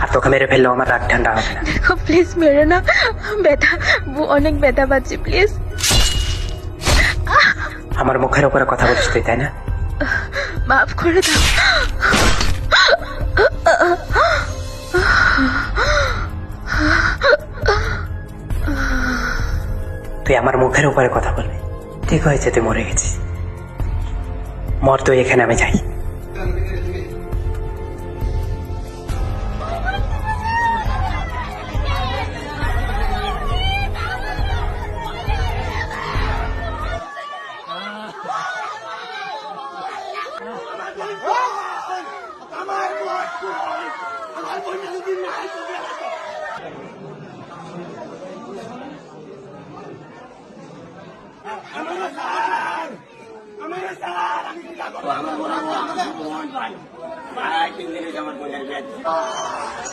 আর তোকে মেরে ফেললেও আমার রাগ ঠান্ডা হবে না। দেখো প্লিজ মেরো না, ব্যথা, অনেক ব্যথা পাচ্ছি, প্লিজ। আমার মুখের উপরে কথা বলিস তুই, তাই না? মাফ করে দাও। তুই আমার মুখের উপরে কথা বলবি? ঠিক হয়েছে, তুই মরে গেছিস, মর তুই, এখানে আমি যাই। আমার